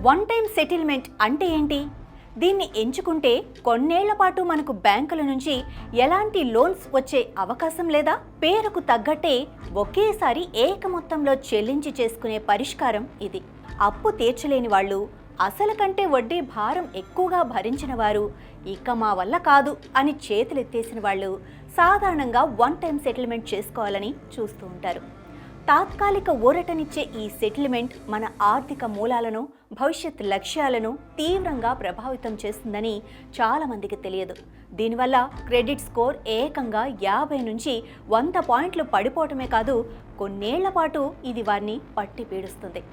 One time settlement అంటే ఏంటి? దీన్ని ఎంచుకుంటే కొన్నేళ్ల పాటు మనకు బ్యాంకుల నుంచి ఎలాంటి లోన్స్ వచ్చే అవకాశం లేదా? పేరుకు తగ్గట్టే ఒకేసారి ఏక మొత్తంలో చెల్లించి చేసుకునే పరిష్కారం ఇది. అప్పు తీర్చలేని వాళ్ళు, అసలు కంటే వడ్డీ భారం ఎక్కువగా భరించిన వారు, ఇక మా వల్ల కాదు అని చేతులెత్తేసిన వాళ్ళు సాధారణంగా వన్ టైం సెటిల్మెంట్ చేసుకోవాలని చూస్తూ ఉంటారు. తాత్కాలిక ఊరటనిచ్చే ఈ సెటిల్మెంట్ మన ఆర్థిక మూలాలను, భవిష్యత్ లక్ష్యాలను తీవ్రంగా ప్రభావితం చేస్తుందని చాలామందికి తెలియదు. దీనివల్ల క్రెడిట్ స్కోర్ ఏకంగా 50 నుంచి 100 పాయింట్లు పడిపోవటమే కాదు, కొన్నేళ్ల పాటు ఇది వారిని పట్టి పీడిస్తుంది.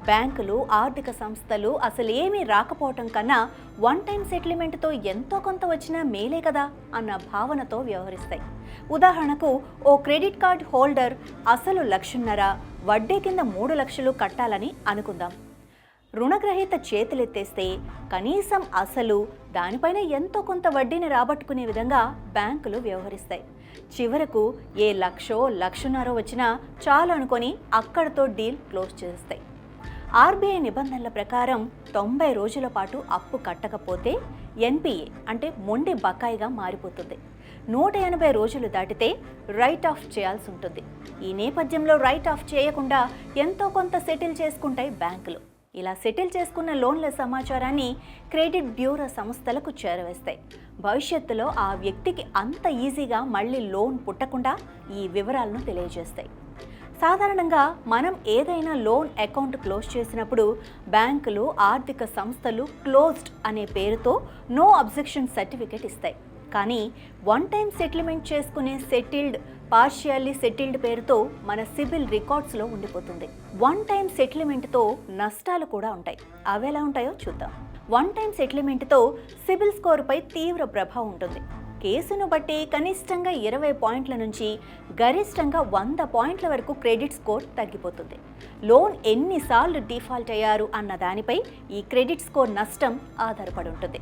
బ్యాంకులు, ఆర్థిక సంస్థలు అసలేమీ రాకపోవటం కన్నా వన్ టైం సెటిల్మెంట్తో ఎంతో కొంత వచ్చినా మేలే కదా అన్న భావనతో వ్యవహరిస్తాయి. ఉదాహరణకు, ఓ క్రెడిట్ కార్డ్ హోల్డర్ అసలు 1,50,000, వడ్డీ కింద 3 లక్షలు కట్టాలని అనుకుందాం. రుణగ్రహీత చేతులెత్తేస్తే కనీసం అసలు, దానిపైన ఎంతో కొంత వడ్డీని రాబట్టుకునే విధంగా బ్యాంకులు వ్యవహరిస్తాయి. చివరకు ఏ 1,00,000, 1,50,000 వచ్చినా చాలు అనుకొని అక్కడితో డీల్ క్లోజ్ చేస్తాయి. ఆర్బీఐ నిబంధనల ప్రకారం 90 రోజుల పాటు అప్పు కట్టకపోతే ఎన్పీఏ అంటే మొండి బకాయిగా మారిపోతుంది. 180 రోజులు దాటితే రైట్ ఆఫ్ చేయాల్సి ఉంటుంది. ఈ నేపథ్యంలో రైట్ ఆఫ్ చేయకుండా ఎంతో కొంత సెటిల్ చేసుకుంటాయి బ్యాంకులు. ఇలా సెటిల్ చేసుకున్న లోన్ల సమాచారాన్ని క్రెడిట్ బ్యూరో సంస్థలకు చేరవేస్తాయి. భవిష్యత్తులో ఆ వ్యక్తికి అంత ఈజీగా మళ్ళీ లోన్ పుట్టకుండా ఈ వివరాలను తెలియజేస్తాయి. సాధారణంగా మనం ఏదైనా లోన్ అకౌంట్ క్లోజ్ చేసినప్పుడు బ్యాంకులు, ఆర్థిక సంస్థలు క్లోజ్డ్ అనే పేరుతో నో అబ్జెక్షన్ సర్టిఫికేట్ ఇస్తాయి. కానీ వన్ టైం సెటిల్మెంట్ చేసుకునే సెటిల్డ్, పార్షియల్లీ సెటిల్డ్ పేరుతో మన సిబిల్ రికార్డ్స్లో ఉండిపోతుంది. వన్ టైం సెటిల్మెంట్తో నష్టాలు కూడా ఉంటాయి. అవి ఎలా ఉంటాయో చూద్దాం. వన్ టైం సెటిల్మెంట్తో సిబిల్ స్కోర్పై తీవ్ర ప్రభావం ఉంటుంది. కేసును బట్టి కనిష్టంగా 20 పాయింట్ల నుంచి గరిష్టంగా 100 పాయింట్ల వరకు క్రెడిట్ స్కోర్ తగ్గిపోతుంది. లోన్ ఎన్నిసార్లు డిఫాల్ట్ అయ్యారు అన్న దానిపై ఈ క్రెడిట్ స్కోర్ నష్టం ఆధారపడి ఉంటుంది.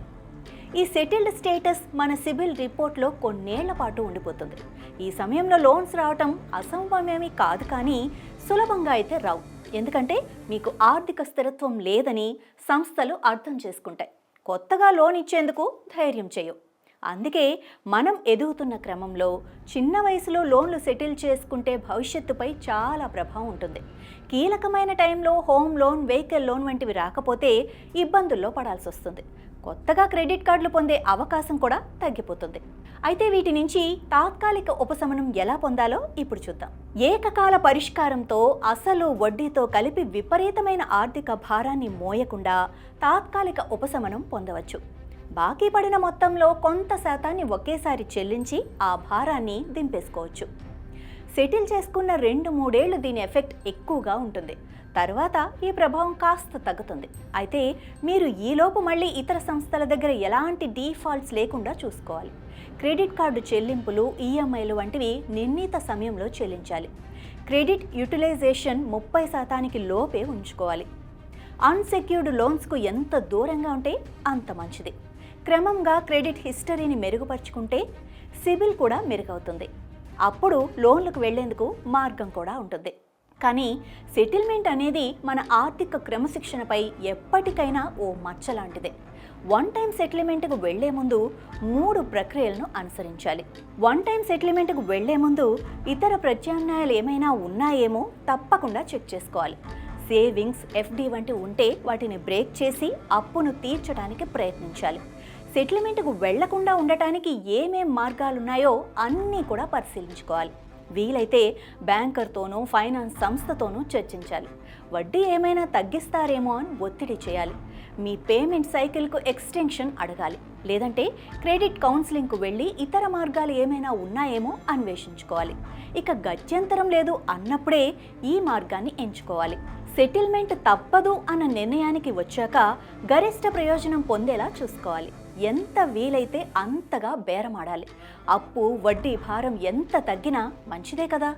ఈ సెటిల్డ్ స్టేటస్ మన సిబిల్ రిపోర్ట్లో కొన్నేళ్ల పాటు ఉండిపోతుంది. ఈ సమయంలో లోన్స్ రావటం అసంభవమేమీ కాదు, కానీ సులభంగా అయితే రావు. ఎందుకంటే మీకు ఆర్థిక స్థిరత్వం లేదని సంస్థలు అర్థం చేసుకుంటాయి. కొత్తగా లోన్ ఇచ్చేందుకు ధైర్యం చేయవు. అందుకే మనం ఎదుగుతున్న క్రమంలో చిన్న వయసులో లోన్లు సెటిల్ చేసుకుంటే భవిష్యత్తుపై చాలా ప్రభావం ఉంటుంది. కీలకమైన టైంలో హోమ్ లోన్, వెహికల్ లోన్ వంటివి రాకపోతే ఇబ్బందుల్లో పడాల్సి వస్తుంది. కొత్తగా క్రెడిట్ కార్డులు పొందే అవకాశం కూడా తగ్గిపోతుంది. అయితే వీటి నుంచి తాత్కాలిక ఉపశమనం ఎలా పొందాలో ఇప్పుడు చూద్దాం. ఏకకాల పరిష్కారంతో అసలు, వడ్డీతో కలిపి విపరీతమైన ఆర్థిక భారాన్ని మోయకుండా తాత్కాలిక ఉపశమనం పొందవచ్చు. బాకీ పడిన మొత్తంలో కొంత శాతాన్ని ఒకేసారి చెల్లించి ఆ భారాన్ని దింపేసుకోవచ్చు. సెటిల్ చేసుకున్న 2-3 ఏళ్లు దీని ఎఫెక్ట్ ఎక్కువగా ఉంటుంది. తర్వాత ఈ ప్రభావం కాస్త తగ్గుతుంది. అయితే మీరు ఈలోపు మళ్ళీ ఇతర సంస్థల దగ్గర ఎలాంటి డీఫాల్ట్స్ లేకుండా చూసుకోవాలి. క్రెడిట్ కార్డు చెల్లింపులు, ఈఎంఐలు వంటివి నిర్ణీత సమయంలో చెల్లించాలి. క్రెడిట్ యూటిలైజేషన్ 30% లోపే ఉంచుకోవాలి. అన్సెక్యూర్డ్ లోన్స్కు ఎంత దూరంగా ఉంటే అంత మంచిది. క్రమంగా క్రెడిట్ హిస్టరీని మెరుగుపరుచుకుంటే సిబిల్ కూడా మెరుగవుతుంది. అప్పుడు లోన్లకు వెళ్లేందుకు మార్గం కూడా ఉంటుంది. కానీ సెటిల్మెంట్ అనేది మన ఆర్థిక క్రమశిక్షణపై ఎప్పటికైనా ఓ మచ్చ లాంటిదే. వన్ టైం సెటిల్మెంట్కు వెళ్లే ముందు 3 ప్రక్రియలను అనుసరించాలి. వన్ టైం సెటిల్మెంట్కు వెళ్లే ముందు ఇతర ప్రత్యామ్నాయాలు ఏమైనా ఉన్నాయేమో తప్పకుండా చెక్ చేసుకోవాలి. సేవింగ్స్, ఎఫ్డి వంటి ఉంటే వాటిని బ్రేక్ చేసి అప్పును తీర్చడానికి ప్రయత్నించాలి. సెటిల్మెంట్కు వెళ్లకుండా ఉండటానికి ఏమేం మార్గాలున్నాయో అన్నీ కూడా పరిశీలించుకోవాలి. వీలైతే బ్యాంకర్తోనూ, ఫైనాన్స్ సంస్థతోనూ చర్చించాలి. వడ్డీ ఏమైనా తగ్గిస్తారేమో అని ఒత్తిడి చేయాలి. మీ పేమెంట్ సైకిల్కు ఎక్స్టెన్షన్ అడగాలి. లేదంటే క్రెడిట్ కౌన్సిలింగ్కు వెళ్ళి ఇతర మార్గాలు ఏమైనా ఉన్నాయేమో అన్వేషించుకోవాలి. ఇక గత్యంతరం లేదు అన్నప్పుడే ఈ మార్గాన్ని ఎంచుకోవాలి. సెటిల్మెంట్ తప్పదు అన్న నిర్ణయానికి వచ్చాక గరిష్ట ప్రయోజనం పొందేలా చూసుకోవాలి. ఎంత వీలైతే అంతగా బేరమాడాలి. అప్పు, వడ్డీ భారం ఎంత తగ్గినా మంచిదే కదా.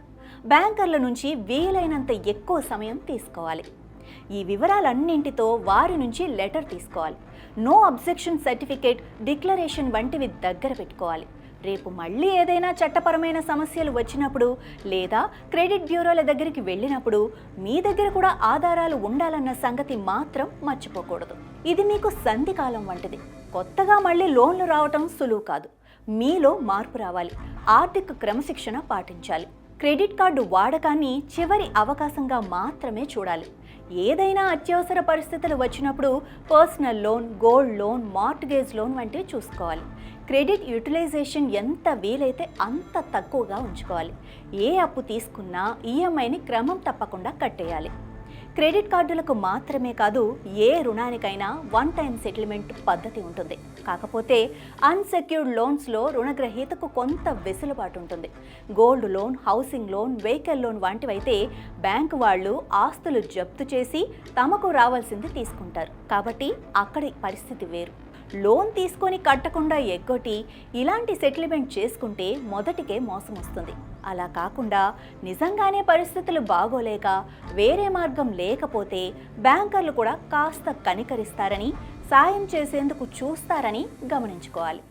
బ్యాంకర్ల నుంచి వీలైనంత ఎక్కువ సమయం తీసుకోవాలి. ఈ వివరాలన్నింటితో వారి నుంచి లెటర్ తీసుకోవాలి. నో అబ్జెక్షన్ సర్టిఫికేట్, డిక్లరేషన్ వంటివి దగ్గర పెట్టుకోవాలి. రేపు మళ్ళీ ఏదైనా చట్టపరమైన సమస్యలు వచ్చినప్పుడు లేదా క్రెడిట్ బ్యూరోల దగ్గరికి వెళ్ళినప్పుడు మీ దగ్గర కూడా ఆధారాలు ఉండాలన్న సంగతి మాత్రం మర్చిపోకూడదు. ఇది మీకు సంధికాలం వంటిది. కొత్తగా మళ్ళీ లోన్లు రావటం సులువు కాదు. మీలో మార్పు రావాలి. ఆర్థిక క్రమశిక్షణ పాటించాలి. క్రెడిట్ కార్డు వాడకాన్ని చివరి అవకాశంగా మాత్రమే చూడాలి. ఏదైనా అత్యవసర పరిస్థితులు వచ్చినప్పుడు personal loan, gold loan, mortgage loan వంటివి చూసుకోవాలి. క్రెడిట్ యూటిలైజేషన్ ఎంత వీలైతే అంత తక్కువగా ఉంచుకోవాలి. ఏ అప్పు తీసుకున్నా ఈఎంఐని క్రమం తప్పకుండా కట్టేయాలి. క్రెడిట్ కార్డులకు మాత్రమే కాదు, ఏ రుణానికైనా వన్ టైం సెటిల్మెంట్ పద్ధతి ఉంటుంది. కాకపోతే అన్సెక్యూర్డ్ లోన్స్లో రుణగ్రహీతకు కొంత వెసులుబాటు ఉంటుంది. Gold loan, housing loan, vehicle loan వంటివైతే బ్యాంకు వాళ్ళు ఆస్తులు జప్తు చేసి తమకు రావాల్సింది తీసుకుంటారు. కాబట్టి అక్కడి పరిస్థితి వేరు. లోన్ తీసుకొని కట్టకుండా ఎగ్గొట్టి ఇలాంటి సెటిల్మెంట్ చేసుకుంటే మొదటికే మోసం వస్తుంది. అలా కాకుండా నిజంగానే పరిస్థితులు బాగోలేక వేరే మార్గం లేకపోతే బ్యాంకర్లు కూడా కాస్త కనికరిస్తారని, సాయం చేసేందుకు చూస్తారని గమనించుకోవాలి.